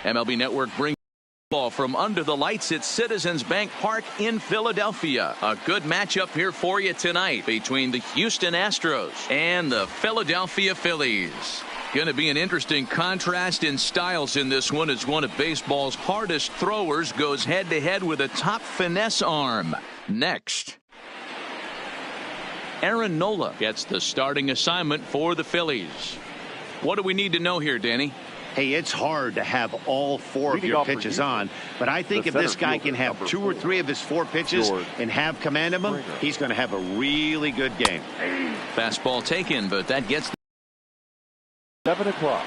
MLB Network brings ball from under the lights at Citizens Bank Park in Philadelphia. A good matchup here for you tonight between the Houston Astros and the Philadelphia Phillies. Going to be an interesting contrast in styles in this one as one of baseball's hardest throwers goes head-to-head with a top finesse arm. Next, Aaron Nola gets the starting assignment for the Phillies. What do we need to know here, Danny? Hey, it's hard to have all four of your pitches on, but I think if this guy can have 2 or 3 of his 4 pitches and have command of them, he's going to have a really good game. Fastball taken, but that gets 7 o'clock.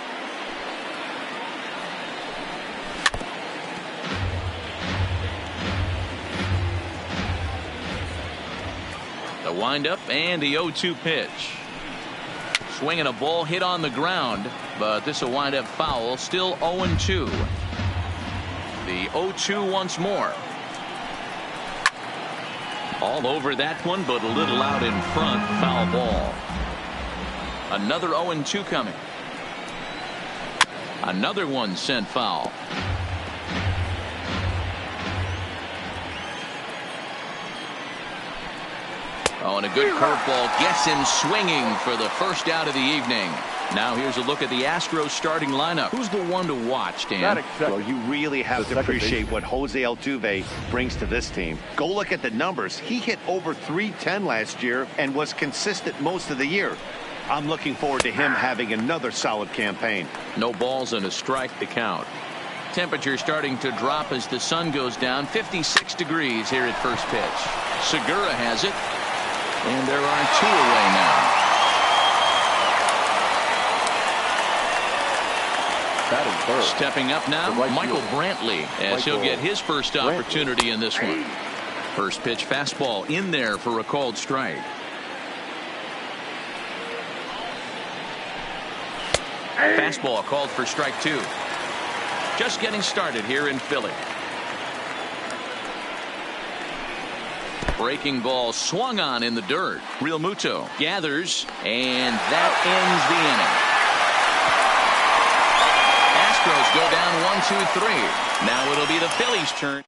The windup and the 0-2 pitch. Swinging a ball hit on the ground, but this will wind up foul. Still 0-2. The 0-2 once more. All over that one, but a little out in front. Foul ball. Another 0-2 coming. Another one sent foul. Oh, and a good curveball gets him swinging for the first out of the evening. Now here's a look at the Astros starting lineup. Who's the one to watch, Dan? Well, you really have to appreciate what Jose Altuve brings to this team. Go look at the numbers. He hit over .310 last year and was consistent most of the year. I'm looking forward to him having another solid campaign. No balls and a strike to count. Temperature starting to drop as the sun goes down. 56 degrees here at first pitch. Segura has it. And there are 2 away now. Stepping up now, Michael Brantley, as he'll get his first opportunity in this one. First pitch fastball in there for a called strike. Fastball called for strike 2. Just getting started here in Philly. Breaking ball swung on in the dirt. Real Muto gathers, and that ends the inning. Astros go down 1-2-3. Now it'll be the Phillies' turn.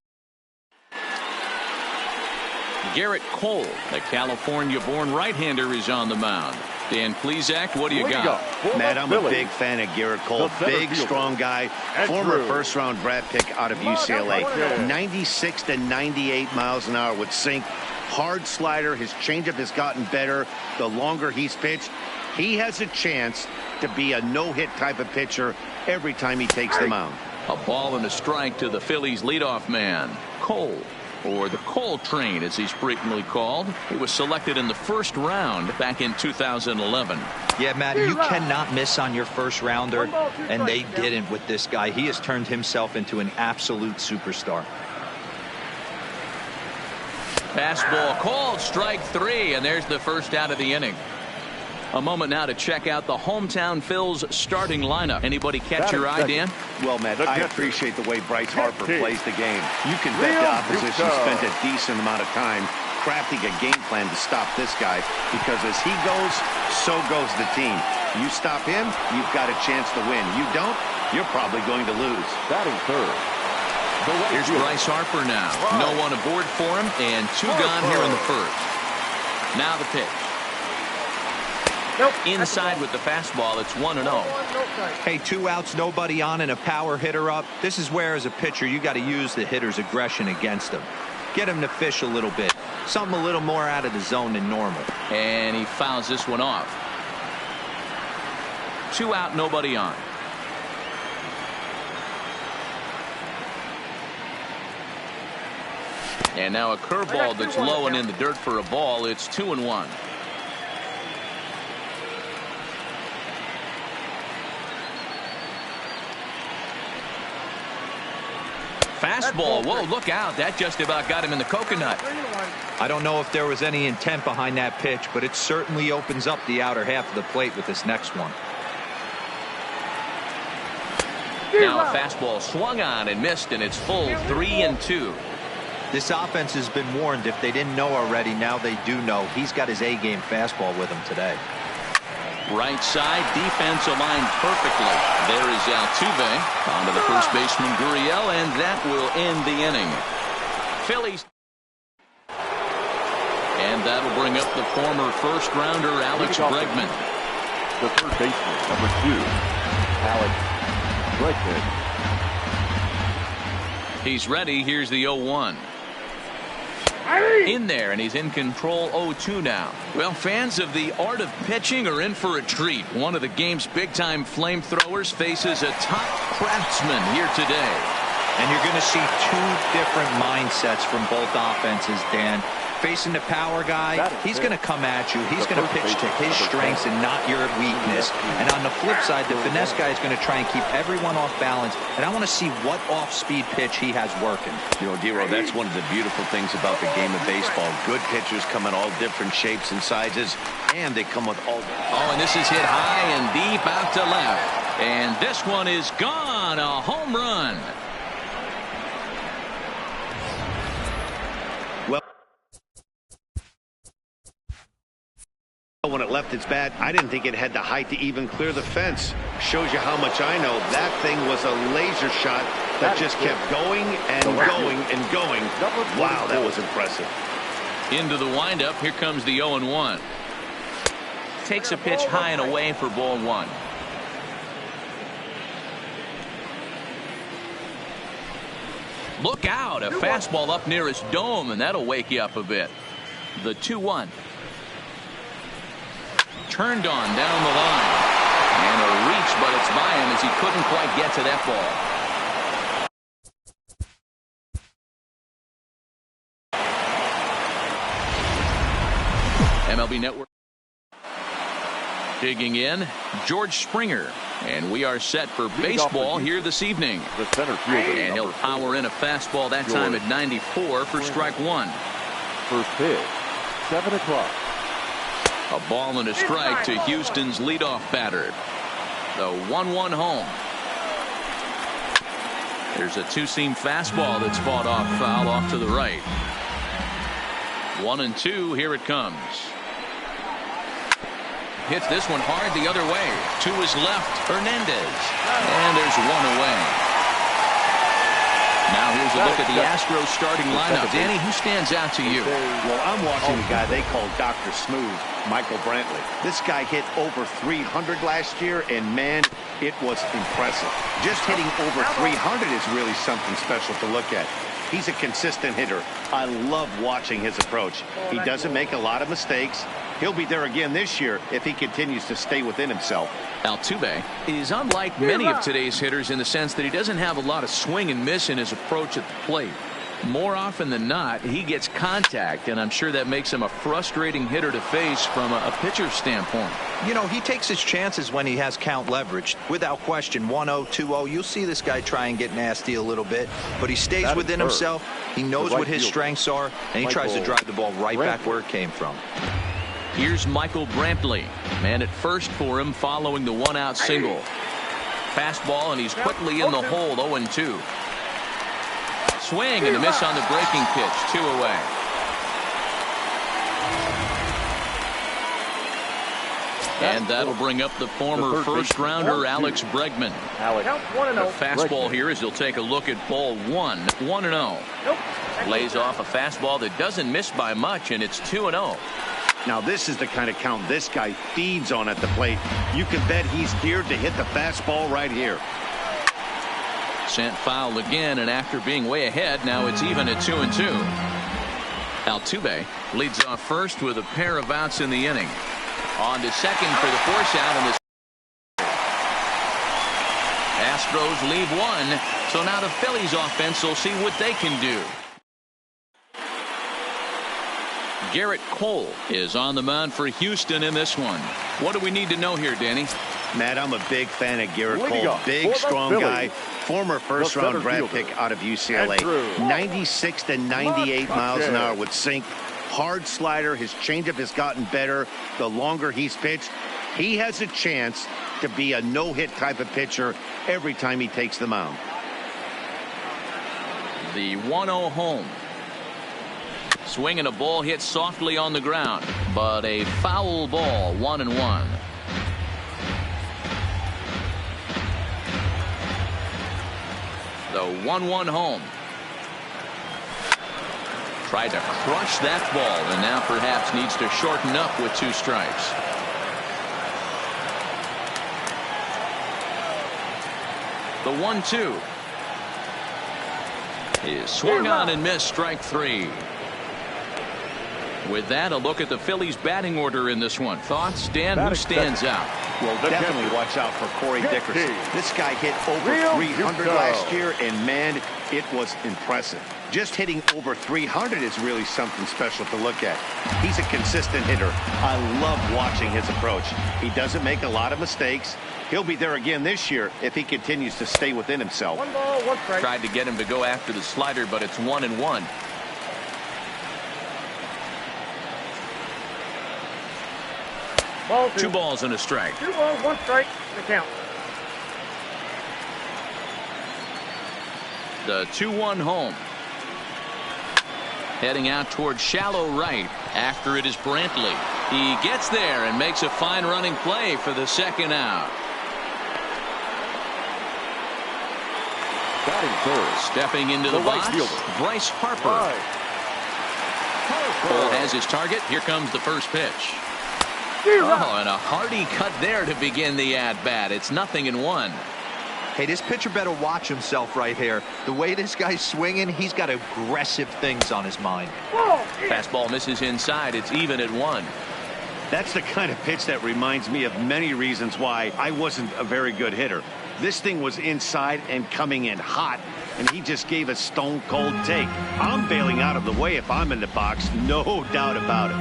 Garrett Cole, the California-born right-hander, is on the mound. Dan Plesac, what do you got? Matt, I'm a big fan of Garrett Cole. Big, strong guy. Former first-round draft pick out of UCLA. 96 to 98 miles an hour with sink. Hard slider. His changeup has gotten better the longer he's pitched. He has a chance to be a no-hit type of pitcher every time he takes the mound. A ball and a strike to the Phillies leadoff man, Cole. Or the Cole Train, as he's frequently called. He was selected in the first round back in 2011. Yeah, Matt, you cannot miss on your first rounder, and they didn't with this guy. He has turned himself into an absolute superstar. Fastball called, strike 3, and there's the first out of the inning. A moment now to check out the hometown Phils starting lineup. Anybody catch your eye, Dan? Well, Matt, I appreciate the way Bryce Harper plays the game. You can bet the opposition spent a decent amount of time crafting a game plan to stop this guy, because as he goes, so goes the team. You stop him, you've got a chance to win. You don't, you're probably going to lose. Batting third. Here's Bryce Harper now. No one aboard for him, and 2 gone here in the first. Now the pitch. Inside with the fastball, it's 1-0. Hey, 2 outs, nobody on, and a power hitter up. This is where, as a pitcher, you got to use the hitter's aggression against him. Get him to fish a little bit. Something a little more out of the zone than normal. And he fouls this one off. 2 out, nobody on. And now a curveball that's low and in the dirt for a ball. It's 2-1. Fastball. Whoa, look out. That just about got him in the coconut. I don't know if there was any intent behind that pitch, but it certainly opens up the outer half of the plate with this next one. Now a fastball swung on and missed, and it's full 3-2. This offense has been warned. If they didn't know already, now they do know. He's got his A-game fastball with him today. Right side, defense aligned perfectly. There is Altuve. On to the first baseman, Gurriel, and that will end the inning. Phillies. And that'll bring up the former first-rounder, Alex Bregman. The third baseman, number 2, Alex Bregman. He's ready. Here's the 0-1. In there, and he's in control. 0-2 now. Well, fans of the art of pitching are in for a treat. One of the game's big-time flamethrowers faces a top craftsman here today. And you're going to see two different mindsets from both offenses, Dan. Facing the power guy, he's going to come at you. He's going to pitch to his strengths and not your weakness. And on the flip side, the finesse guy is going to try and keep everyone off balance. And I want to see what off-speed pitch he has working. You know, D-Row, that's one of the beautiful things about the game of baseball. Good pitchers come in all different shapes and sizes, and they come with all. Oh, and this is hit high and deep out to left. And this one is gone. A home run. When it left its bat, I didn't think it had the height to even clear the fence. Shows you how much I know. That thing was a laser shot that just kept going and going and going. Wow, that was impressive. Into the windup. Here comes the 0-1. Takes a pitch high and away for ball 1. Look out. A fastball up near his dome, and that'll wake you up a bit. The 2-1. Turned on down the line. And a reach, but it's by him as he couldn't quite get to that ball. MLB Network. Digging in, George Springer. And we are set for baseball here this evening. The center fielder. And he'll power in a fastball that time at 94 for strike 1. First pitch, 7 o'clock. A ball and a strike to Houston's leadoff batter. The 1-1 home. There's a two-seam fastball that's fought off foul off to the right. 1-2. Here it comes. Hits this one hard the other way. To his left, Hernandez. And there's one away. Now here's a look at the Astros starting lineup. Danny, who stands out to you? Well, I'm watching the guy they call Dr. Smooth, Michael Brantley. This guy hit over 300 last year, and man, it was impressive. Just hitting over 300 is really something special to look at. He's a consistent hitter. I love watching his approach. He doesn't make a lot of mistakes. He'll be there again this year if he continues to stay within himself. Altuve is unlike many of today's hitters in the sense that he doesn't have a lot of swing and miss in his approach at the plate. More often than not, he gets contact, and I'm sure that makes him a frustrating hitter to face from a pitcher's standpoint. You know, he takes his chances when he has count leverage. Without question, 1-0, 2-0, you'll see this guy try and get nasty a little bit, but he stays within himself. He knows what his strengths are, and he tries to drive the ball right back where it came from. Here's Michael Brantley. Man at first for him following the one-out single. Fastball, and he's quickly in the hole. 0-2. Swing and a miss on the breaking pitch. 2 away. And that'll bring up the former first-rounder Alex Bregman. The fastball here is he'll take a look at ball 1. 1-0. Lays off a fastball that doesn't miss by much, and it's 2-0. Now, this is the kind of count this guy feeds on at the plate. You can bet he's geared to hit the fastball right here. Sent foul again, and after being way ahead, now it's even at 2-2. Altuve leads off first with a pair of outs in the inning. On to second for the force out, and the Astros leave one. So now the Phillies offense will see what they can do. Garrett Cole is on the mound for Houston in this one. What do we need to know here, Danny? Matt, I'm a big fan of Garrett Cole. Big, strong guy. Former first-round draft pick out of UCLA. 96 to 98 miles an hour with sink. Hard slider. His changeup has gotten better the longer he's pitched. He has a chance to be a no-hit type of pitcher every time he takes the mound. The 1-0 home. Swing and a ball hit softly on the ground, but a foul ball. 1-1. The 1-1 home. Tried to crush that ball and now perhaps needs to shorten up with 2 strikes. The 1-2 is swung on and missed, strike 3. With that, a look at the Phillies batting order in this one. Thoughts, Dan? Who stands out? Well, definitely watch out for Corey Dickerson. This guy hit over 300 last year, and man, it was impressive. Just hitting over 300 is really something special to look at. He's a consistent hitter. I love watching his approach. He doesn't make a lot of mistakes. He'll be there again this year if he continues to stay within himself. 1 ball, 1 strike. Tried to get him to go after the slider, but it's 1-1. Ball 2 balls and a strike. 2 balls, 1 strike. The count. The 2-1 home. Heading out toward shallow right. After it is Brantley. He gets there and makes a fine running play for the 2nd out. Batting third. Stepping into the box, right fielder, Bryce Harper. Cole has his target. Here comes the first pitch. Oh, and a hearty cut there to begin the at-bat. It's 0-1. Hey, this pitcher better watch himself right here. The way this guy's swinging, he's got aggressive things on his mind. Fastball misses inside. It's even at 1. That's the kind of pitch that reminds me of many reasons why I wasn't a very good hitter. This thing was inside and coming in hot, and he just gave a stone-cold take. I'm bailing out of the way if I'm in the box, no doubt about it.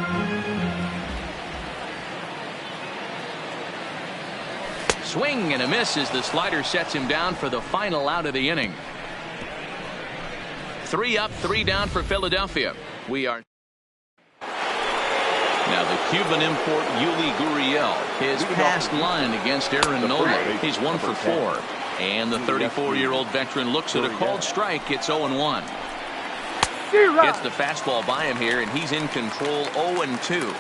Swing and a miss as the slider sets him down for the final out of the inning. 3 up, 3 down for Philadelphia. We are now the Cuban import Yuli Gurriel. His past line against Aaron Nola. He's 1 for 4. And the 34-year-old veteran looks at a called strike. It's 0-1. Gets the fastball by him here, and he's in control. 0-2.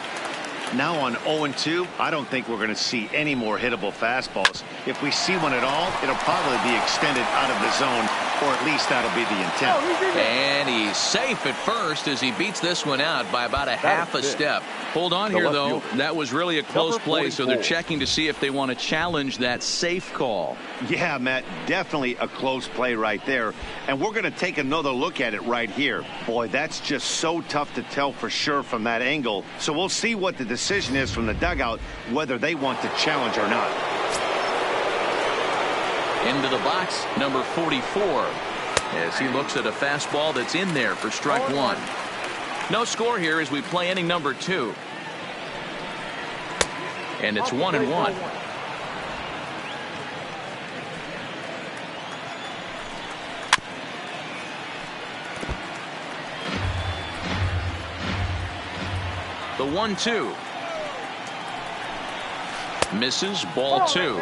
Now on 0-2, I don't think we're going to see any more hittable fastballs. If we see one at all, it'll probably be extended out of the zone, or at least that'll be the intent. And he's safe at first as he beats this one out by about a half a step. Hold on here, though. That was really a close play, so they're checking to see if they want to challenge that safe call. Yeah, Matt, definitely a close play right there. And we're going to take another look at it right here. Boy, that's just so tough to tell for sure from that angle. So we'll see what the decision is from the dugout, whether they want to challenge or not. Into the box, number 44, as he looks at a fastball that's in there for strike 1. No score here as we play inning number 2. And it's 1-1. The 1-2. Misses, ball 2.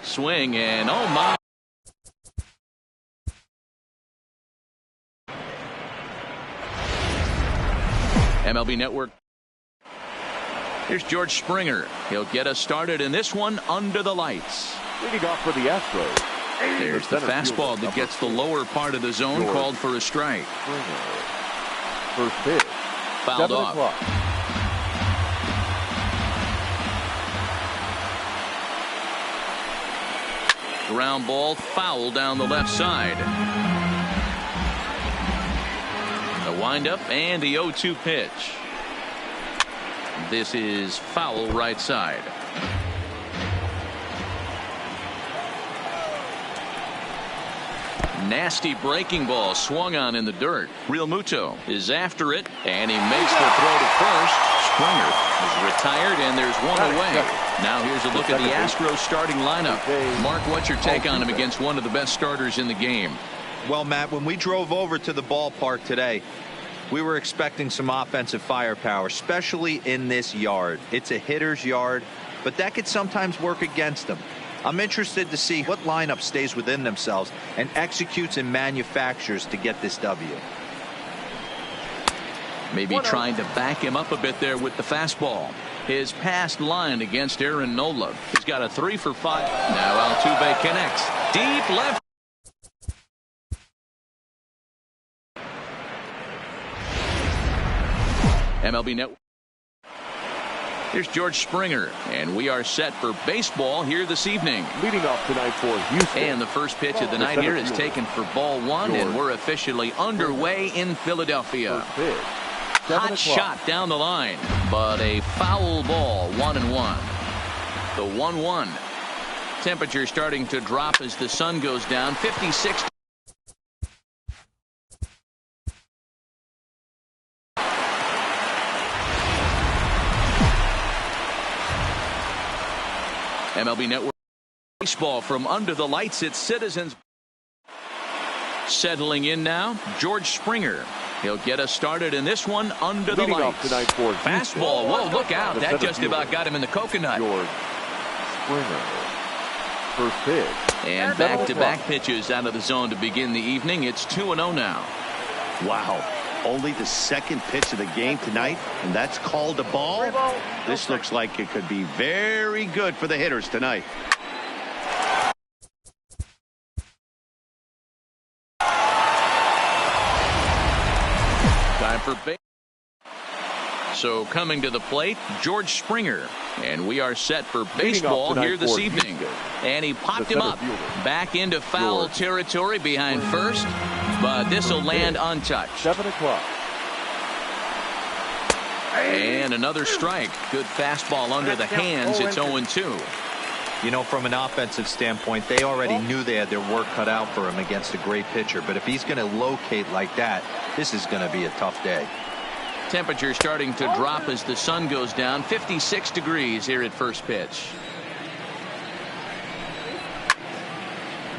Swing and oh my. MLB Network. Here's George Springer. He'll get us started in this one under the lights. Leading off for the Astros. There's the fastball that gets the lower part of the zone, called for a strike. First pitch. Fouled off. Ground ball, foul down the left side. The windup and the 0-2 pitch. This is foul right side. Nasty breaking ball swung on in the dirt. Real Muto is after it, and he makes the throw to first. Springer is retired, and there's one away. Now here's a look at the Astros starting lineup. Mark, what's your take on him against one of the best starters in the game? Well, Matt, when we drove over to the ballpark today, we were expecting some offensive firepower, especially in this yard. It's a hitter's yard, but that could sometimes work against them. I'm interested to see what lineup stays within themselves and executes and manufactures to get this W. Maybe trying to back him up a bit there with the fastball. his past line against Aaron Nola. He's got a 3 for 5. Now Altuve connects. Deep left. MLB Network. Here's George Springer, and we are set for baseball here this evening. Leading off tonight for Houston. And the first pitch of the night here is taken for ball 1, and we're officially underway in Philadelphia. Hot shot down the line, but a foul ball, 1-1. The 1-1. Temperature starting to drop as the sun goes down, 56. MLB Network. Baseball from under the lights at Citizens. Settling in now, George Springer. He'll get us started in this one under the lights. Fastball. Whoa, look out. That just about got him in the coconut. George Springer. First pitch. And back-to-back pitches out of the zone to begin the evening. It's 2-0 now. Wow. Only the second pitch of the game tonight, and that's called a ball. This looks like it could be very good for the hitters tonight. Time for base. So coming to the plate, George Springer. And we are set for baseball here this evening. And he popped him up. Back into foul territory behind first. But this will land untouched. 7 o'clock. And another strike. Good fastball under the hands. It's 0-2. You know, from an offensive standpoint, they already knew they had their work cut out for him against a great pitcher. But if he's going to locate like that, this is going to be a tough day. Temperature starting to drop as the sun goes down. 56 degrees here at first pitch.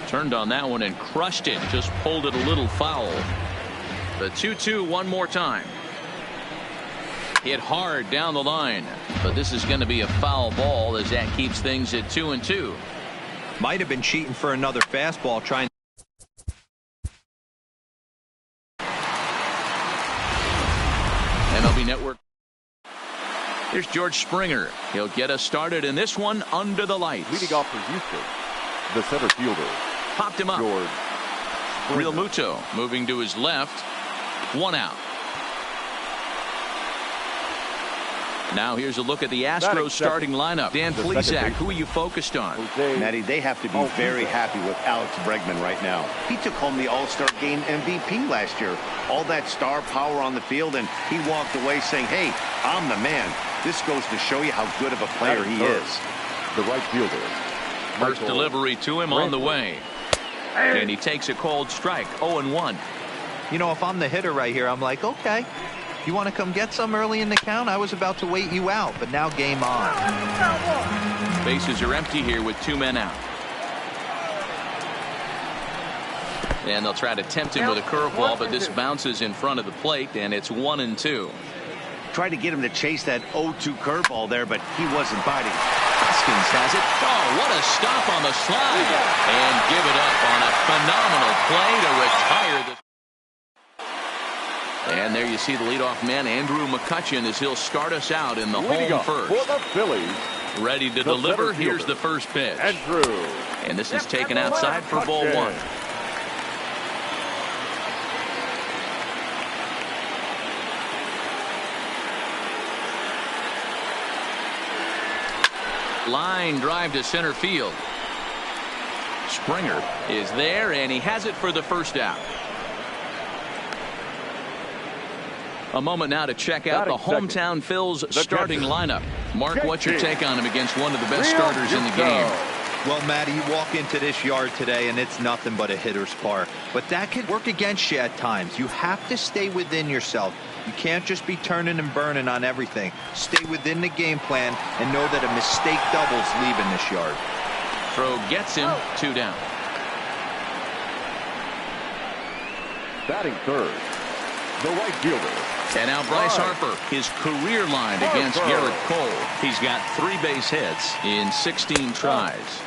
Turned on that one and crushed it. Just pulled it a little foul. The 2-2 one more time. Hit hard down the line. But this is going to be a foul ball as that keeps things at 2-2. Might have been cheating for another fastball trying. MLB Network. Here's George Springer. He'll get us started in this one under the lights. Leading off for Houston, the center fielder. Popped him up. George Real Muto moving to his left. 1 out. Now here's a look at the Astros starting lineup. Dan Plesac, who are you focused on? Matty, they have to be very happy with Alex Bregman right now. He took home the All-Star Game MVP last year. All that star power on the field, and he walked away saying, hey, I'm the man. This goes to show you how good of a player he is. The right fielder. First delivery to him on the way. And he takes a cold strike. 0-1. You know, if I'm the hitter right here, I'm like, okay. You want to come get some early in the count? I was about to wait you out, but now game on. Bases are empty here with 2 men out. And they'll try to tempt him with a curveball, but this bounces in front of the plate, and it's 1-2. Tried to get him to chase that 0-2 curveball there, but he wasn't biting. Hoskins has it. Oh, what a stop on the slide. And give it up on a phenomenal play to retire the. And there you see the leadoff man, Andrew McCutchen, as he'll start us out in the home first. For the Phillies, ready to deliver. Here's the first pitch. Andrew. And this is taken outside for ball 1. Line drive to center field. Springer is there, and he has it for the first out. A moment now to check out the hometown Phil's starting lineup. Mark, what's your take on him against one of the best starters in the game? Well, Matty, you walk into this yard today, and it's nothing but a hitter's park. But that can work against you at times. You have to stay within yourself. You can't just be turning and burning on everything. Stay within the game plan and know that a mistake doubles leaving this yard. Throw gets him. 2 down. Batting third, the right fielder. And now Bryce Harper, his career line against Garrett Cole. He's got 3 base hits in 16 tries.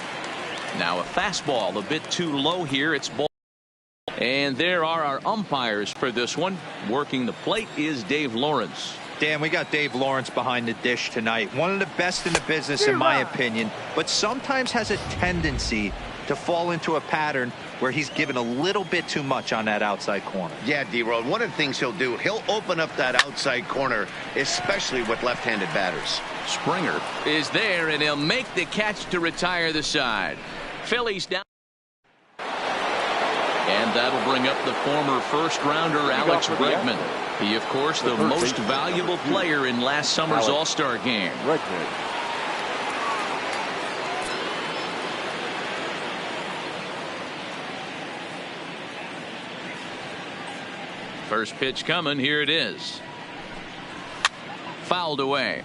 Now a fastball a bit too low here. It's ball. And there are our umpires for this one. Working the plate is Dave Lawrence. Dan, we got Dave Lawrence behind the dish tonight. One of the best in the business, in my opinion, but sometimes has a tendency to fall into a pattern where he's given a little bit too much on that outside corner. Yeah, D-Roll, one of the things he'll do, he'll open up that outside corner, especially with left-handed batters. Springer is there, and he'll make the catch to retire the side. Phillies down. And that'll bring up the former first-rounder Alex Bregman. He, of course, the most valuable player in last summer's All-Star game. First pitch coming. Here it is. Fouled away.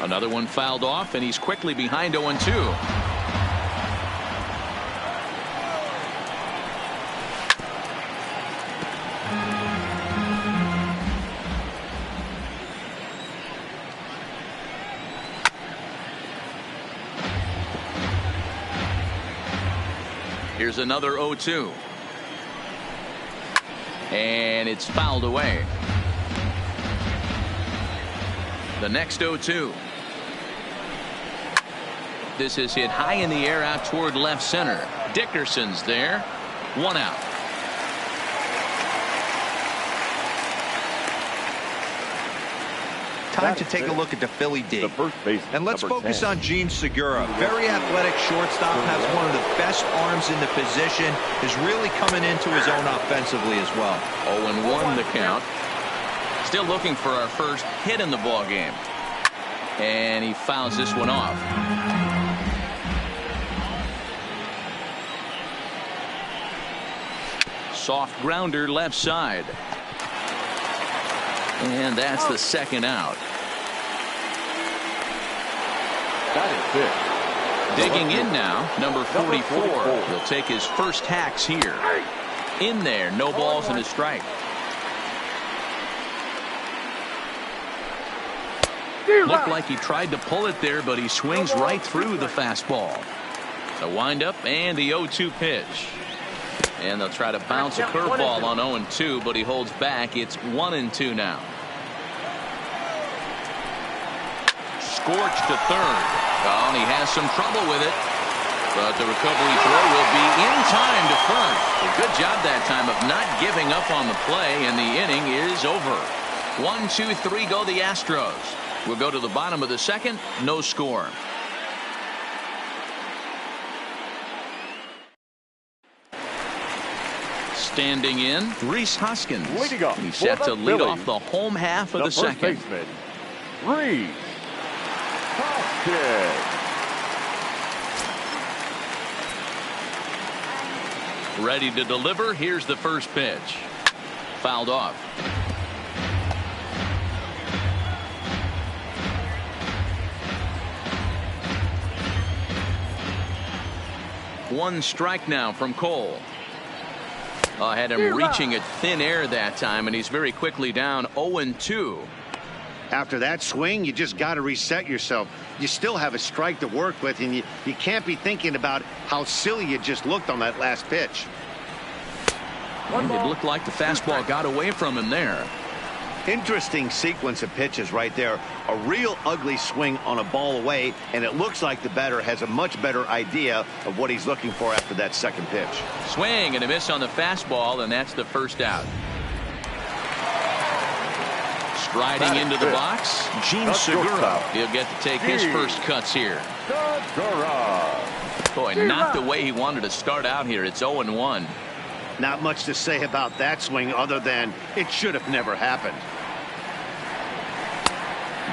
Another one fouled off, and he's quickly behind 0-2. Here's another 0-2. And it's fouled away. The next 0-2. This is hit high in the air out toward left center. Dickerson's there. 1 out. Time to take a look at the Philly D. And let's focus on Gene Segura. Very athletic shortstop, has one of the best arms in the position, is really coming into his own offensively as well. 0-1 the count. Still looking for our first hit in the ball game. And he fouls this one off. Soft grounder left side. And that's the second out. That is it. Digging in now, number 44. He'll take his first hacks here. In there, no balls and a strike. Looked like he tried to pull it there, but he swings right through the fastball. The windup and the 0-2 pitch. And they'll try to bounce a curveball on 0-2, but he holds back. It's 1-2 now. Scorched to third. Oh, and he has some trouble with it. But the recovery throw will be in time to first. A good job that time of not giving up on the play, and the inning is over. 1, 2, 3 go the Astros. We'll go to the bottom of the second. No score. Standing in, Rhys Hoskins. He's set to lead off the home half of the second. Rhys Hoskins. Ready to deliver. Here's the first pitch. Fouled off. One strike now from Cole. Had him reaching at thin air that time, and he's very quickly down 0-2. After that swing, you just got to reset yourself. You still have a strike to work with, and you can't be thinking about how silly you just looked on that last pitch. It looked like the fastball got away from him there. Interesting sequence of pitches right there. A real ugly swing on a ball away, and it looks like the batter has a much better idea of what he's looking for after that second pitch. Swing and a miss on the fastball, and that's the first out. Striding into the box, Gene Segura. He'll get to take his first cuts here. Boy, not the way he wanted to start out here. It's 0-1. Not much to say about that swing other than it should have never happened.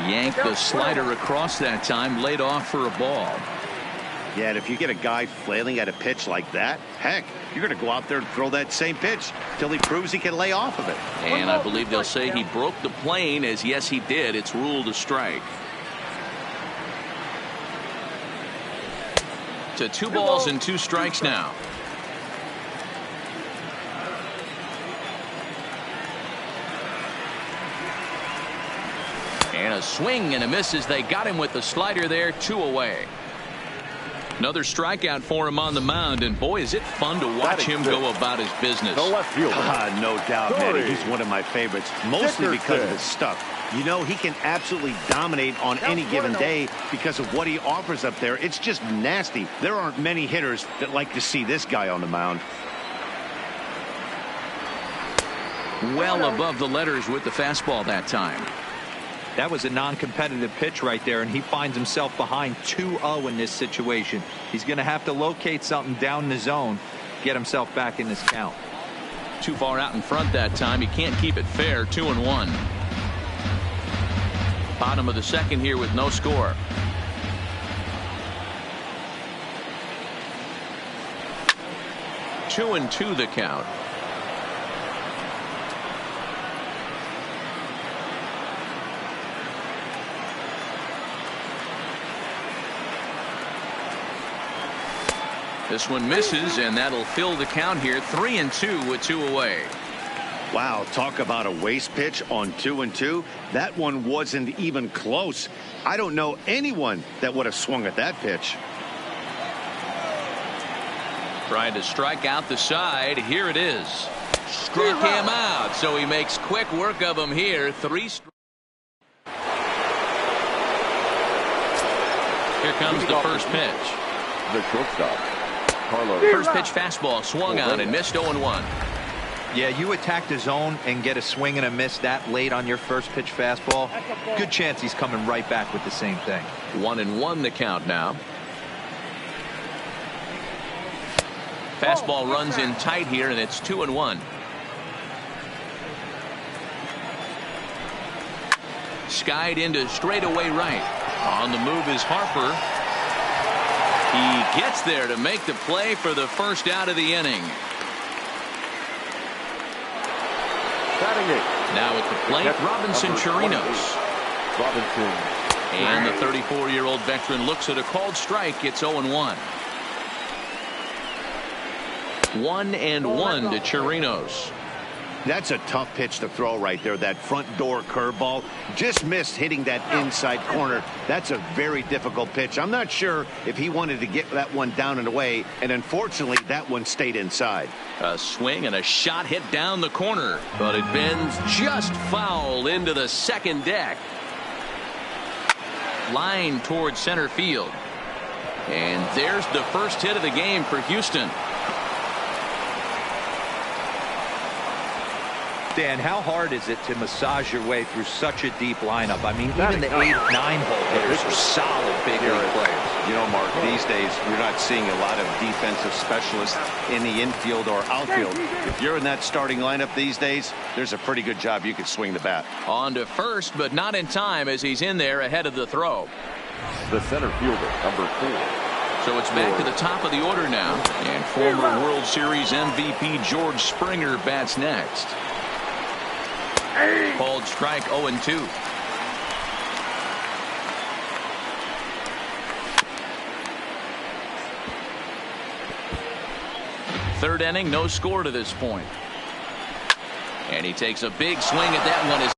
Yanked the slider across that time, laid off for a ball. Yeah, and if you get a guy flailing at a pitch like that, heck, you're going to go out there and throw that same pitch till he proves he can lay off of it. And I believe they'll say he broke the plane, as yes, he did. It's ruled a strike. To 2 balls and 2 strikes now. And a swing and a miss as they got him with the slider there. 2 away. Another strikeout for him on the mound, and boy, is it fun to watch him go about his business. The left fielder. No doubt, Manny. Thor.exe. He's one of my favorites, mostly because of his stuff. You know, he can absolutely dominate on any given day because of what he offers up there. It's just nasty. There aren't many hitters that like to see this guy on the mound. Well above the letters with the fastball that time. That was a non-competitive pitch right there, and he finds himself behind 2-0 in this situation. He's going to have to locate something down in the zone, get himself back in this count. Too far out in front that time. He can't keep it fair. 2-1. Bottom of the second here with no score. Two and two the count. This one misses, and that'll fill the count here. 3-2 with 2 away. Wow, talk about a waste pitch on 2-2. That one wasn't even close. I don't know anyone that would have swung at that pitch. Trying to strike out the side. Here it is. Struck him out, so he makes quick work of him here. 3 strikes. Here comes the first pitch. The shortstop. First pitch fastball swung on and missed. 0-1. Yeah, you attack the zone and get a swing and a miss that late on your first pitch fastball. Good chance he's coming right back with the same thing. 1-1 the count now. Fastball runs in tight here, and it's 2-1. Skied into straightaway right. On the move is Harper. He gets there to make the play for the first out of the inning. Now at the plate, Robinson Chirinos. And the 34-year-old veteran looks at a called strike. It's 0-1. 1-1 to Chirinos. That's a tough pitch to throw right there. That front door curveball just missed hitting that inside corner. That's a very difficult pitch. I'm not sure if he wanted to get that one down and away, and unfortunately that one stayed inside. A swing and a shot hit down the corner, but it bends just foul into the second deck. Line towards center field. And there's the first hit of the game for Houston. Dan, how hard is it to massage your way through such a deep lineup? I mean, even the 8-9 hole hitters are solid big league players. You know, Mark, these days you're not seeing a lot of defensive specialists in the infield or outfield. If you're in that starting lineup these days, there's a pretty good job you could swing the bat. On to first, but not in time as he's in there ahead of the throw. The center fielder, number 4. So it's back to the top of the order now. And former World Series MVP George Springer bats next. Called strike. 0-2. Third inning, no score to this point. And he takes a big swing at that one.